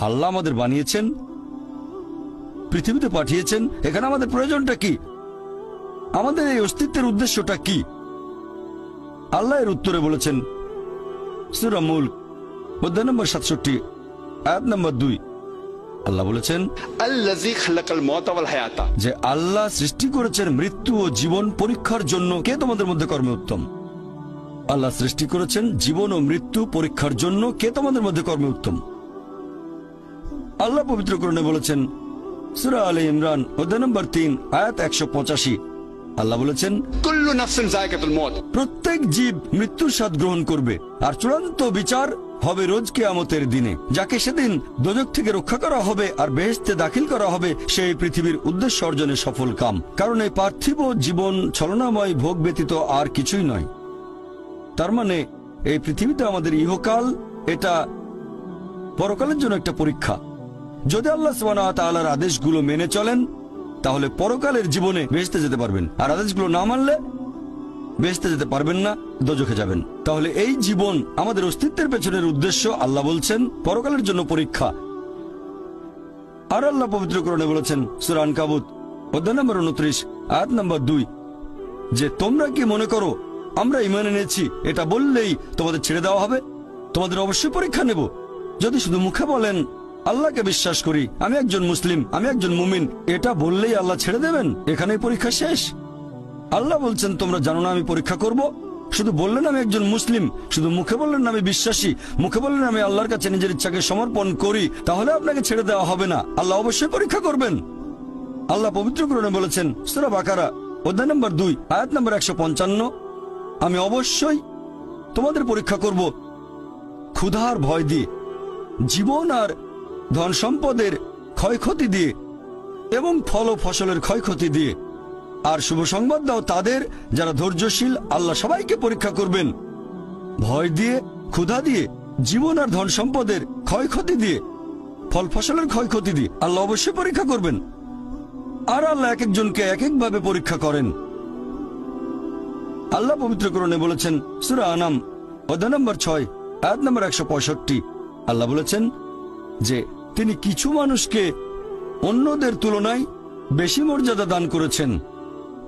আল্লাহ আমাদের বানিয়েছেন, পৃথিবীতে পাঠিয়েছেন, এখানে আমাদের প্রয়োজনটা কি, আমাদের এই অস্তিত্বের উদ্দেশ্যটা কি? আল্লাহ এর উত্তরে বলেছেন সূরা মুলক অধ্যায় নম্বর 67 আয়াত নম্বর 2। আল্লাহ বলেছেন আল্লাযী খালাকাল মাউতা ওয়াল হায়াতা, যে আল্লাহ সৃষ্টি করেছেন মৃত্যু ও জীবন পরীক্ষার জন্য। কে তোমাদের মধ্যে কর্মে উত্তম? আল্লাহ সৃষ্টি করেছেন জীবন ও মৃত্যু পরীক্ষার জন্য। কে তোমাদের মধ্যে কর্মে উত্তম? আল্লাহ পবিত্র কোরআনে বলেছেন সূরা আলে ইমরান অধ্যায় নম্বর 3 আয়াত 185। আল্লাহ বলেছেন কুল্লু নাফসিন যায়কাতুল মউত, প্রত্যেক জীব মৃত্যুর স্বাদ গ্রহণ করবে, আর চূড়ান্ত বিচার হবে রোজ কিয়ামতের দিনে। যাকে সেদিন দোজখ থেকে রক্ষা করা হবে আর বেহেশতে দাখিল করা হবে, সেই পৃথিবীর উদ্দেশ্য অর্জনে সফল কাম। কারণ এই পার্থিব জীবন ছলনাময় ভোগ ব্যতীত আর কিছুই নয়। তার মানে এই পৃথিবীতে আমাদের ইহকাল, এটা পরকালের জন্য একটা পরীক্ষা। যদি আল্লাহ সুবহানাহু ওয়া তাআলার আদেশগুলো মেনে চলেন তাহলে পরকালের জীবনে বেহেশতে যেতে পারবেন, আর আদেশগুলো না মানলে বেহেশতে যেতে পারবেন না, দোজখে যাবেন। তাহলে এই জীবন আমাদের অস্তিত্বের পেছনের উদ্দেশ্য। আল্লাহ বলছেন পরকালের জন্য পরীক্ষা। আর আল্লাহ পবিত্র কোরআনে বলেছেন সূরা আনকাবুত অধ্যায় নম্বর 29 আয়াত নম্বর 2 যে তোমরা কি মনে করো আমরা ঈমান এনেছি এটা বললেই তোমাদের ছেড়ে দেওয়া হবে? তোমাদের অবশ্যই পরীক্ষা নেব। যদি শুধু মুখে বলেন আল্লাহকে বিশ্বাস করি, আমি একজন মুসলিম, আমি একজন মুমিন, এটা বললেই আল্লাহ ছেড়ে দেবেন? এখানেই পরীক্ষা শেষ? আল্লাহ বলছেন তোমরা জানো না আমি পরীক্ষা করব? শুধু বললেন আমি একজন মুসলিম, শুধু মুখে বললেন আমি বিশ্বাসী, মুখে বললেন আমি আল্লাহর কাছে নিজের ইচ্ছাকে সমর্পণ করি, তাহলে আপনাকে ছেড়ে দেওয়া হবে না। আল্লাহ অবশ্যই পরীক্ষা করবেন। আল্লাহ পবিত্র কোরআনে বলেছেন সূরা বাকারা অধ্যায় নম্বর 2 আয়াত নম্বর 155 আমি অবশ্যই তোমাদের পরীক্ষা করব ক্ষুধার ভয় দিয়ে, জীবন আর ধন সম্পদের ক্ষয়ক্ষতি দিয়ে এবং ফল ও ফসলের ক্ষয়ক্ষতি দিয়ে। আর শুভ সংবাদ দাও তাদের যারা ধৈর্যশীল। আল্লাহ সবাইকে পরীক্ষা করবেন ভয় দিয়ে, ক্ষুধা দিয়ে, জীবন আর ধন সম্পদের ক্ষয়ক্ষতি দিয়ে, ফল ফসলের ক্ষয়ক্ষতি দিয়ে। আল্লাহ অবশ্যই পরীক্ষা করবেন। আর আল্লাহ এক একজনকে এক একভাবে পরীক্ষা করেন। আল্লাহ পবিত্র কোরআনে বলেছেন সূরা আনাম অধ্যায় নম্বর 6 আয়াত নম্বর 165। আল্লাহ বলেছেন যে তিনি কিছু মানুষকে অন্যদের তুলনায় বেশি মর্যাদা দান করেছেন।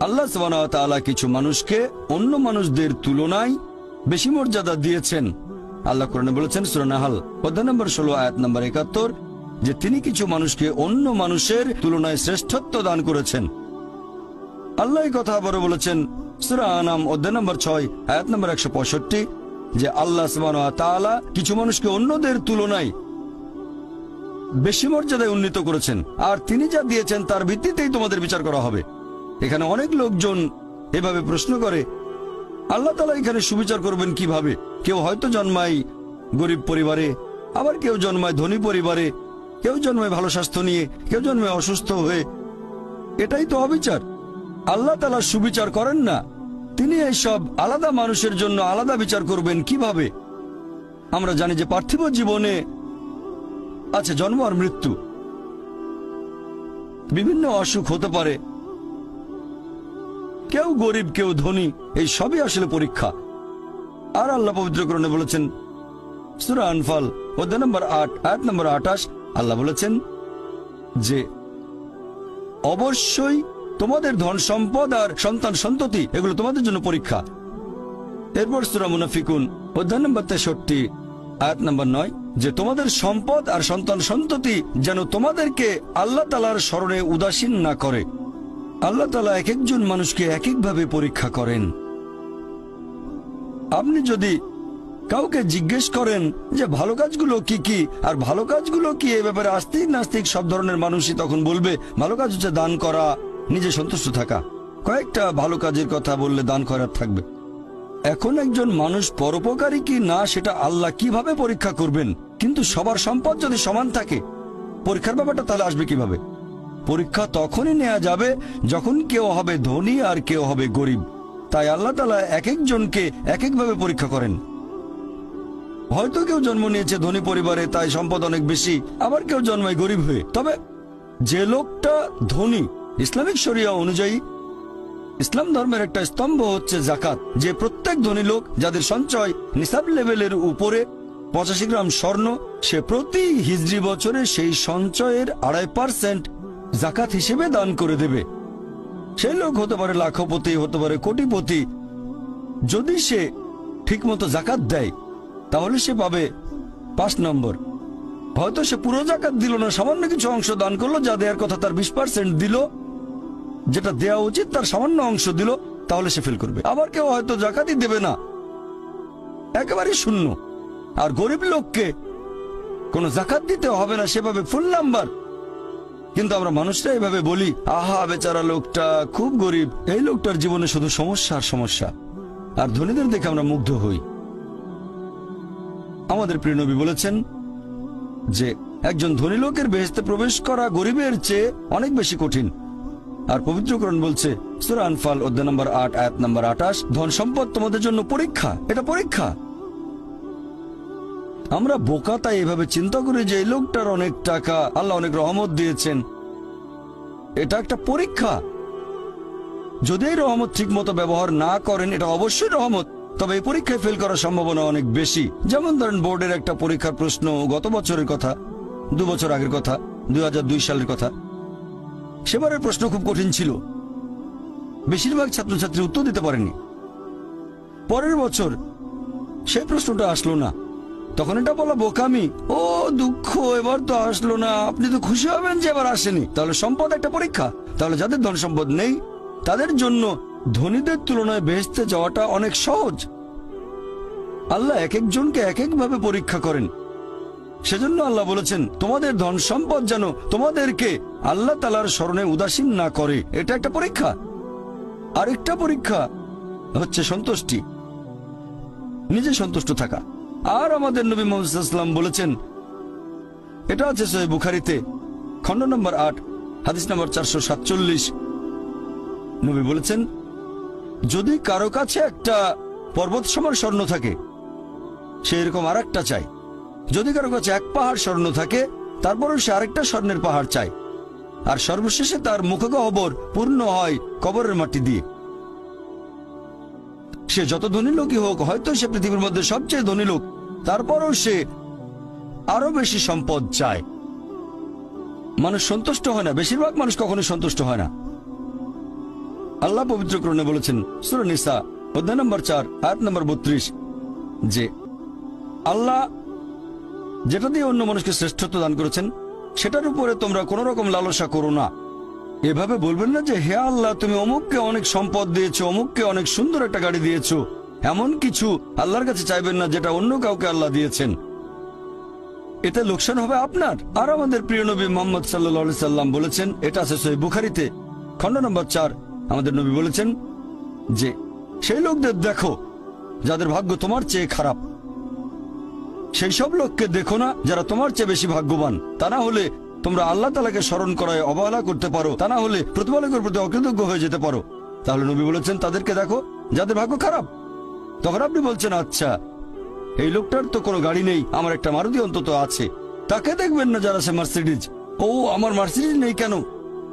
আল্লাহ সুবহানাহু ওয়া তাআলা কিছু মানুষকে অন্য মানুষদের তুলনায় বেশি মর্যাদা দিয়েছেন। আল্লাহ কোরআনে বলেছেন সূরা নাহল অধ্যায় নম্বর 16 আয়াত নম্বর 71 যে তিনি কিছু মানুষকে অন্য মানুষের তুলনায় শ্রেষ্ঠত্ব দান করেছেন। আল্লাহ এই কথা আবারও বলেছেন সূরা আনাম অধ্যায় নম্বর 6 আয়াত নম্বর 165 যে আল্লাহ সুবহানাহু ওয়া তাআলা কিছু মানুষকে অন্যদের তুলনায় বেশি মর্যাদায় উন্নীত করেছেন, আর তিনি যা দিয়েছেন তার ভিত্তিতেই তোমাদের বিচার করা হবে। এখানে অনেক লোকজন এভাবে প্রশ্ন করে আল্লাহ তাআলা এখানে সুবিচার করবেন কিভাবে? কেউ হয়তো জন্মায় গরিব পরিবারে, আবার কেউ জন্মায় ধনী পরিবারে, কেউ জন্মায় ভালো স্বাস্থ্য নিয়ে, কেউ জন্মায় অসুস্থ হয়ে। এটাই তো অবিচার। আল্লাহ তাআলা সুবিচার করেন না। তিনি এইসব আলাদা মানুষের জন্য আলাদা বিচার করবেন কিভাবে? আমরা জানি যে পার্থিব জীবনে আছে জন্ম আর মৃত্যু, বিভিন্ন অসুখ হতে পারে, কেউ গরিব কেউ ধনী, এই সবই আসলে পরীক্ষা। আর আল্লাহ পবিত্র কোরআনে বলেছেন সূরা আনফাল অধ্যায় নম্বর 8 আয়াত নম্বর 28 আল্লাহ বলেছেন যে অবশ্যই তোমাদের ধন সম্পদ আর সন্তান সন্ততি এগুলো তোমাদের জন্য পরীক্ষা। এরপর সূরা মুনাফিকুন অধ্যায় নম্বর 63 আয়াত নম্বর 9 যে তোমাদের সম্পদ আর সন্তান সন্ততি যেন তোমাদেরকে আল্লাহ তাআলার স্মরণে উদাসীন না করে। আল্লাহ তাআলা এক একজন মানুষকে এক একভাবে পরীক্ষা করেন। আপনি যদি কাউকে জিজ্ঞেস করেন যে ভালো কাজগুলো কি কি আর ভালো কাজগুলো কি, এ ব্যাপারে আস্তিক নাস্তিক সব ধরনের মানুষই তখন বলবে ভালো কাজ হচ্ছে দান করা, নিজে সন্তুষ্ট থাকা। কয়েকটা ভালো কাজের কথা বললে দান করার থাকবে। এখন একজন মানুষ পরোপকারী কি না সেটা আল্লাহ কিভাবে পরীক্ষা করবেন? কিন্তু সবার সম্পদ যদি সমান থাকে, পরীক্ষার ব্যাপারটা তাহলে আসবে কিভাবে? পরীক্ষা তখনই নেওয়া যাবে যখন কেউ হবে ধনী আর কেউ হবে গরিব। তাই আল্লাহ তাআলা এক একজনকে এক একভাবে পরীক্ষা করেন। হয়তো কেউ জন্ম নিয়েছে ধনী পরিবারে, তাই সম্পদ অনেক বেশি, আবার কেউ জন্মায় গরিব হয়ে। তবে যে লোকটা ধনী, ইসলামিক শরিয়া অনুযায়ী ইসলাম ধর্মের একটা স্তম্ভ হচ্ছে যাকাত, যে প্রত্যেক ধনী লোক যাদের সঞ্চয় নিসাব লেভেলের উপরে 85 গ্রাম স্বর্ণ, সে প্রতি হিজরি বছরে সেই সঞ্চয়ের 2.5% জাকাত হিসেবে দান করে দেবে। সেই লোক হতে পারে লাখপতি, হতে পারে কোটিপতি। যদি সে ঠিকমতো জাকাত দেয় তাহলে সে পাবে 5 নম্বর। হয়তো সে পুরো জাকাত দিল না, সামান্য কিছু অংশ দান করলো, যা দেওয়ার কথা তার 20% দিল, যেটা দেওয়া উচিত তার সামান্য অংশ দিল, তাহলে সে ফেল করবে। আবার কেউ হয়তো জাকাতই দেবে না, একেবারে শূন্য। আর গরিব লোককে কোনো জাকাত দিতে হবে না, সেভাবে ফুল নাম্বার। কিন্তু আমরা মানুষরা এভাবে বলি, আহা বেচারা লোকটা খুব গরিব, এই লোকটার জীবনে শুধু সমস্যা আর সমস্যা। আর ধনীদের দেখে আমরা মুগ্ধ হই। আমাদের প্রিয় নবী বলেছেন যে একজন ধনী লোকের বেহেশতে প্রবেশ করা গরিবের চেয়ে অনেক বেশি কঠিন। আর পবিত্র কোরআন বলছে সূরা আনফাল অধ্যায় নম্বর 8 আয়াত নম্বর 28, ধন সম্পদ তোমাদের জন্য পরীক্ষা, এটা পরীক্ষা। আমরা বোকা তাই এভাবে চিন্তা করি যে এই লোকটার অনেক টাকা, আল্লাহ অনেক রহমত দিয়েছেন, এটা একটা পরীক্ষা। যদি এই রহমত ঠিক মতো ব্যবহার না করেন, এটা অবশ্যই রহমত, তবে এই পরীক্ষায় ফেল করার সম্ভাবনা অনেক বেশি। যেমন ধরেন বোর্ডের একটা পরীক্ষার প্রশ্ন, গত বছরের কথা, 2 বছর আগের কথা, 2002 সালের কথা। সেবারের প্রশ্ন খুব কঠিন ছিল, বেশিরভাগ ছাত্রছাত্রী উত্তর দিতে পারেনি। পরের বছর সেই প্রশ্নটা আসলো না, তখন এটা বলা বোকামি, ও দুঃখ, এবার তো আসলো না। আপনি তো খুশি হবেন যে এবার আসেনি। তাহলে সম্পদ একটা পরীক্ষা। তাহলে যাদের ধন সম্পদ নেই তাদের জন্য ধনীদের তুলনায় বেহেশতে যাওয়াটা অনেক সহজ। আল্লাহ এক একজনকে এক একভাবে পরীক্ষা করেন। সেজন্য আল্লাহ বলেছেন তোমাদের ধন সম্পদ যেন তোমাদেরকে আল্লাহ তাআলার স্মরণে উদাসীন না করে। এটা একটা পরীক্ষা। আরেকটা পরীক্ষা হচ্ছে সন্তুষ্টি, নিজে সন্তুষ্ট থাকা। আর আমাদের নবী মুহাম্মদ সাল্লাল্লাহু আলাইহি ওয়াসাল্লাম বলেছেন, এটা আছে সহিহ বুখারীতে খণ্ড নম্বর 8 হাদিস নম্বর 447, নবী বলেছেন যদি কারো কাছে একটা পর্বত সমান স্বর্ণ থাকে সে এরকম আরেকটা চায়। যদি কারো কাছে 1 পাহাড় স্বর্ণ থাকে তারপরেও সে আরেকটা স্বর্ণের পাহাড় চায়। আর সর্বশেষে তার মুখগহ্বর পূর্ণ হয় কবরের মাটি দিয়ে। সে যত ধনী লোকই হোক, হয়তো সে পৃথিবীর মধ্যে সবচেয়ে ধনী লোক, তারপরেও সে আরো বেশি সম্পদ চায়। মানুষ সন্তুষ্ট হয় না, বেশিরভাগ মানুষ কখনোই সন্তুষ্ট হয় না। আল্লাহ পবিত্র কোরআনে বলেছেন সূরা নিসা অধ্যায় নম্বর 4 আয়াত নম্বর 32 যে আল্লাহ যেটা দিয়ে অন্য মানুষকে শ্রেষ্ঠত্ব দান করেছেন সেটার উপরে তোমরা কোন রকম লালসা করো না। এভাবে বলবেন না যে হে আল্লাহ তুমি অমুককে অনেক সম্পদ দিয়েছো, অমুককে অনেক সুন্দর একটা গাড়ি দিয়েছো। এমন কিছু আল্লাহর কাছে চাইবেন না যেটা অন্য কাউকে আল্লাহ দিয়েছেন। এতে লোকসান হবে আপনার। আর আমাদের প্রিয় নবী মুহাম্মদ সাল্লাল্লাহু আলাইহি সাল্লাম বলেছেন, এটা আছে সহিহ বুখারীতে খণ্ড নম্বর 4, আমাদের নবী বলেছেন যে সেই লোকদের দেখো যাদের ভাগ্য তোমার চেয়ে খারাপ। সেই সব লোককে দেখো না যারা তোমার চেয়ে বেশি ভাগ্যবান। তা না হলে তোমরা আল্লাহ তাআলাকে স্মরণ করায় অবহেলা করতে পারো, তা না হলে প্রতিপালকের প্রতি অকৃতজ্ঞ হয়ে যেতে পারো। তাহলে নবী বলেছেন তাদেরকে দেখো যাদের ভাগ্য খারাপ। তখন আপনি বলছেন আচ্ছা এই লোকটার তো কোনো গাড়ি নেই, আমার একটা মারুতি অন্তত আছে। তাকে দেখবেন না যারা সে মার্সিডিজ, ও আমার মার্সিডিজ নেই কেন,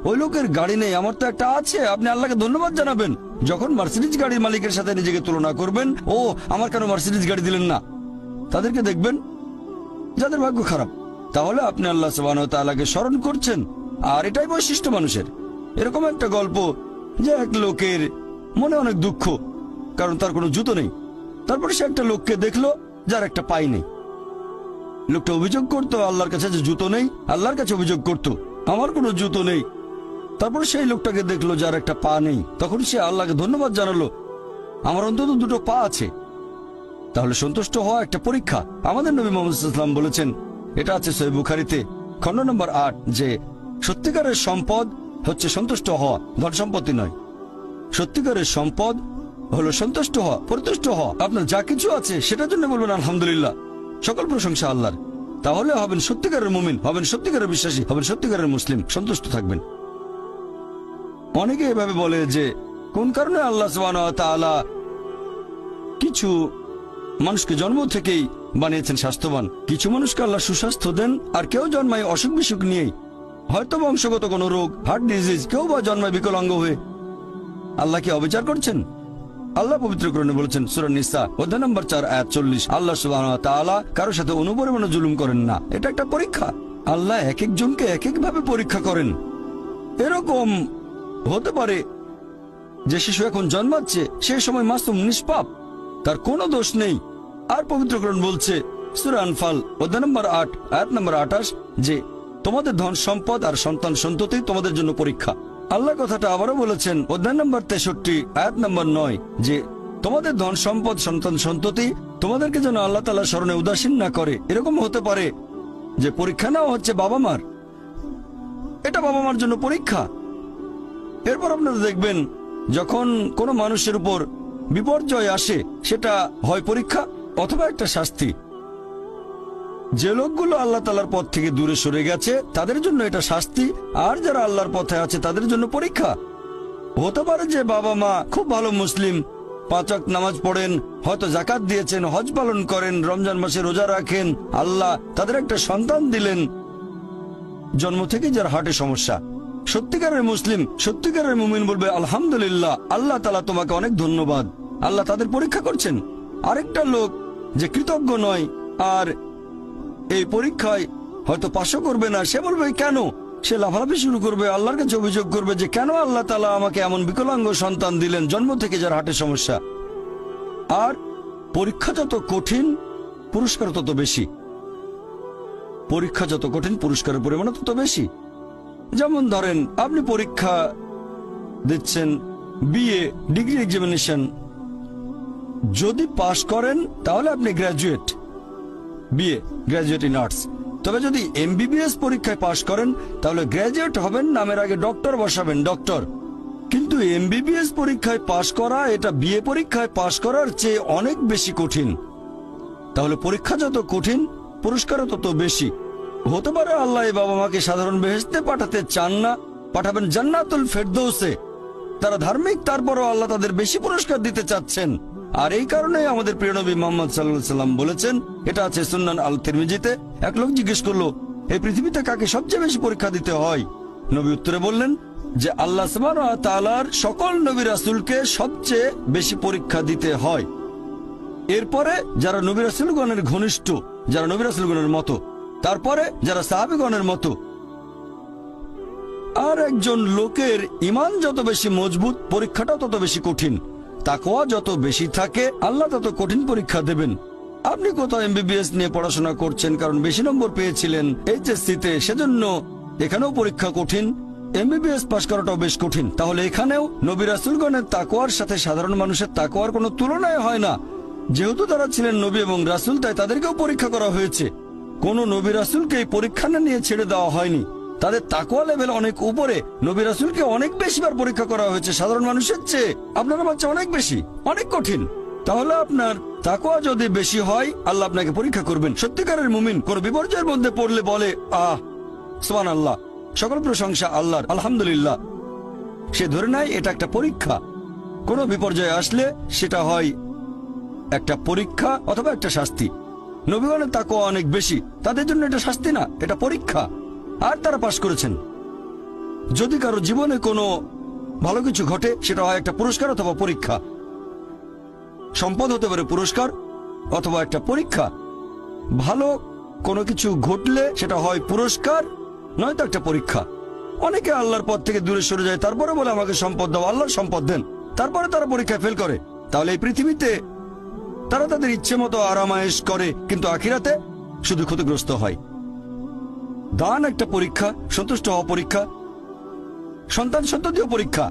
ওই লোকের গাড়ি নেই, আমার তো একটা আছে। আপনি আল্লাহকে ধন্যবাদ জানাবেন। যখন মার্সিডিজ গাড়ির মালিকের সাথে নিজেকে তুলনা করবেন, ও আমার কেন মার্সিডিজ গাড়ি দিলেন না, তাদেরকে দেখবেন যাদের ভাগ্য খারাপ। তাহলে আপনি আল্লাহ সুবহানাহু ওয়া তাআলাকে স্মরণ করছেন। আর এটাই বৈশিষ্ট্য মানুষের। এরকম একটা গল্প যে এক লোকের মনে অনেক দুঃখ, কারণ তার কোনো জুতো নেই। তারপরে সে একটা লোককে দেখলো যার একটা পাই নেই। লোকটা অভিযোগ করতো আল্লাহর কাছে যে জুতো নেই, আল্লাহর কাছে অভিযোগ করতো আমার কোনো জুতো নেই। তারপরে সেই লোকটাকে দেখলো যার একটা পা নেই, তখন সে আল্লাহকে ধন্যবাদ জানালো আমার অন্তত 2টো পা আছে। তাহলে সন্তুষ্ট হওয়া একটা পরীক্ষা। আমাদের নবী মুহাম্মদ সাল্লাল্লাহু আলাইহি ওয়াসাল্লাম বলেছেন, এটা আছে সহিহ বুখারীতে খণ্ড নম্বর 8 যে সত্যিকারের সম্পদ হচ্ছে সন্তুষ্ট হওয়া, ধন সম্পত্তি নয়। সত্যিকারের সম্পদ হলো সন্তুষ্ট হওয়া, পরিতুষ্ট হওয়া। আপনার যা কিছু আছে সেটার জন্য বলবেন আলহামদুলিল্লাহ, সকল প্রশংসা আল্লাহর। তাহলে হবেন সত্যিকারের মুমিন, হবেন সত্যিকারের বিশ্বাসী, হবেন সত্যিকারের মুসলিম, সন্তুষ্ট থাকবেন। অনেকে এভাবে বলে যে কোন কারণে আল্লাহ সুবহানাহু ওয়া তাআলা কিছু মানুষকে জন্ম থেকেই বানিয়েছেন স্বাস্থ্যবান, কিছু মানুষকে আল্লাহ সুস্বাস্থ্য দেন, আর কেউ জন্মায় অসুখ বিসুখ নিয়েই, হয়তো বংশগত কোনো রোগ, হার্ট ডিজিজ, কেউ বা জন্মায় বিকলাঙ্গ হয়ে। আল্লাহ কি অবিচার করছেন? আল্লাহ পবিত্র কোরআনে বলেছেন সূরা নিসা অধ্যায় নম্বর 4 আয়াত 40, আল্লাহ সুবহানাহু ওয়া তাআলা কারো সাথে অনুপরিমাণে জুলুম করেন না। এটা একটা পরীক্ষা। আল্লাহ এক একজনকে এক এক ভাবে পরীক্ষা করেন। এরকম হতে পারে যে শিশু এখন জন্মাচ্ছে, সেই সময় মাসুম নিষ্পাপ, তার কোনো দোষ নেই। আর পবিত্র কোরআন বলছে সূরা আনফাল অধ্যায় নম্বর 8 আয়াত নম্বর 28 যে তোমাদের ধন সম্পদ আর সন্তান সন্ততি তোমাদের জন্য পরীক্ষা। আল্লাহ কথাটা আবারও বলেছেন অধ্যায় নম্বর 63 আয়াত নম্বর 9 যে তোমাদের ধন সম্পদ সন্তান সন্ততি তোমাদেরকে যেন আল্লাহ তাআলার স্মরণে উদাসীন না করে। এরকম হতে পারে যে পরীক্ষা নেওয়া হচ্ছে বাবা মার, এটা বাবা মার জন্য পরীক্ষা। এরপর আপনারা দেখবেন যখন কোনো মানুষের উপর বিপর্যয় আসে, সেটা হয় পরীক্ষা অথবা একটা শাস্তি। যে লোকগুলো আল্লাহ তাআলার পথ থেকে দূরে সরে গেছে তাদের জন্য এটা শাস্তি, আর যারা আল্লাহর পথে আছে তাদের জন্য পরীক্ষা। হতে পারে যে বাবা মা খুব ভালো মুসলিম, 5 ওয়াক্ত নামাজ পড়েন, হয়তো যাকাত দিয়েছেন, হজ পালন করেন, রমজান মাসে রোজা রাখেন, আল্লাহ তাদের একটা সন্তান দিলেন জন্ম থেকে যার হার্টে সমস্যা। সত্যিকারের মুসলিম, সত্যিকারের মুমিন বলবে আলহামদুলিল্লাহ, আল্লাহ তাআলা তোমাকে অনেক ধন্যবাদ। আল্লাহ তাদের পরীক্ষা করছেন। আরেকটা লোক যে কৃতজ্ঞ নয় আর এই পরীক্ষায় হয়তো পাশও করবে না, সে বলবে কেন, সে লাফালাফি শুরু করবে, আল্লাহর কাছে অভিযোগ করবে যে কেন আল্লাহ তাআলা আমাকে এমন বিকলাঙ্গ সন্তান দিলেন জন্ম থেকে যার হার্টে সমস্যা। আর পরীক্ষা যত কঠিন পুরস্কার তত বেশি। পরীক্ষা যত কঠিন পুরস্কারের পরিমাণ তত বেশি। যেমন ধরেন আপনি পরীক্ষা দিচ্ছেন বিএ ডিগ্রি এক্সামিনেশন, যদি পাশ করেন তাহলে আপনি graduate, BA graduate in arts. তবে যদি এমবিবিএস পরীক্ষায় পাশ করেন তাহলে গ্র্যাজুয়েট হবেন, নামের আগে ডক্টর বসাবেন, ডক্টর। কিন্তু এমবিবিএস পরীক্ষায় পাশ করা এটা বিএ পরীক্ষায় পাশ করার চেয়ে অনেক বেশি কঠিন। তাহলে পরীক্ষা যত কঠিন পুরস্কারও তত বেশি। হতে পারে আল্লাহ এই বাবা মাকে সাধারণ বেহেশতে পাঠাতে চান না, পাঠাবেন জান্নাতুল ফেরদৌসে। তারা ধার্মিক, তারপরও আল্লাহ তাদের বেশি পুরস্কার দিতে চাচ্ছেন। আর এই কারণে আমাদের প্রিয় নবী মুহাম্মদ সাল্লাল্লাহু আলাইহি সাল্লাম বলেছেন, এটা আছে সুন্নান আল তিরমিজিতে, এক লোক জিজ্ঞেস করলো এই পৃথিবীতে কাকে সবচেয়ে বেশি পরীক্ষা দিতে হয়? নবী উত্তরে বললেন যে আল্লাহ সুবহানাহু ওয়া তাআলার সকল নবী রাসূলকে সবচেয়ে বেশি পরীক্ষা দিতে হয়। এরপরে যারা নবী রাসূলগণের ঘনিষ্ঠ, যারা নবী রাসূলগণের মতো, তারপরে যারা সাহাবীগণের মতো। আর একজন লোকের ঈমান যত বেশি মজবুত পরীক্ষাটা তত বেশি কঠিন। তাকওয়া যত বেশি থাকে আল্লাহ তত কঠিন পরীক্ষা দেবেন। আপনি কোথাও এমবিবিএস নিয়ে পড়াশোনা করছেন কারণ বেশি নম্বর পেয়েছিলেন এইচএসসি-তে, সেজন্য এখানেও পরীক্ষা কঠিন। এমবিবিএস পাশ করাটাও বেশ কঠিন। তাহলে এখানেও নবী রাসূলগণের তাকওয়ার সাথে সাধারণ মানুষের তাকওয়ার কোনো তুলনায় হয় না। যেহেতু তারা ছিলেন নবী এবং রাসূল, তাই তাদেরকেও পরীক্ষা করা হয়েছে। কোন নবী রাসূলকে এই পরীক্ষা না নিয়ে ছেড়ে দেওয়া হয়নি। তাদের তাকওয়া লেভেল অনেক উপরে। নবী রাসূলকে অনেক বেশিবার পরীক্ষা করা হয়েছে সাধারণ মানুষের চেয়ে। আপনার বাচ্চা অনেক বেশি, অনেক কঠিন। তাহলে আপনার তাকওয়া যদি বেশি হয় আল্লাহ আপনাকে পরীক্ষা করবেন। সত্যিকারের মুমিন কোন বিপর্যয়ের মধ্যে পড়লে বলে সুবহানাল্লাহ, সকল প্রশংসা আল্লাহর, আলহামদুলিল্লাহ। সে ধরে নেয় এটা একটা পরীক্ষা। কোন বিপর্যয় আসলে সেটা হয় একটা পরীক্ষা অথবা একটা শাস্তি। নবীগণের তাকওয়া অনেক বেশি, তাদের জন্য এটা শাস্তি না, এটা পরীক্ষা। আর তারা পাশ করেছেন। যদি কারো জীবনে কোনো ভালো কিছু ঘটে সেটা হয় একটা পুরস্কার অথবা পরীক্ষা। সম্পদ হতে পারে পুরস্কার অথবা একটা পরীক্ষা। ভালো কোনো কিছু ঘটলে সেটা হয় পুরস্কার নয়তো একটা পরীক্ষা। অনেকে আল্লাহর পথ থেকে দূরে সরে যায়, তারপরে বলে আমাকে সম্পদ দাও, আল্লাহর সম্পদ দেন, তারপরে তারা পরীক্ষায় ফেল করে। তাহলে এই পৃথিবীতে তারা তাদের ইচ্ছে মতো আরামায়েশ করে, কিন্তু আখিরাতে শুধু ক্ষতিগ্রস্ত হয়। দান একটা পরীক্ষা, সন্তুষ্ট হওয়া পরীক্ষা, সন্তান সন্ততিও পরীক্ষা।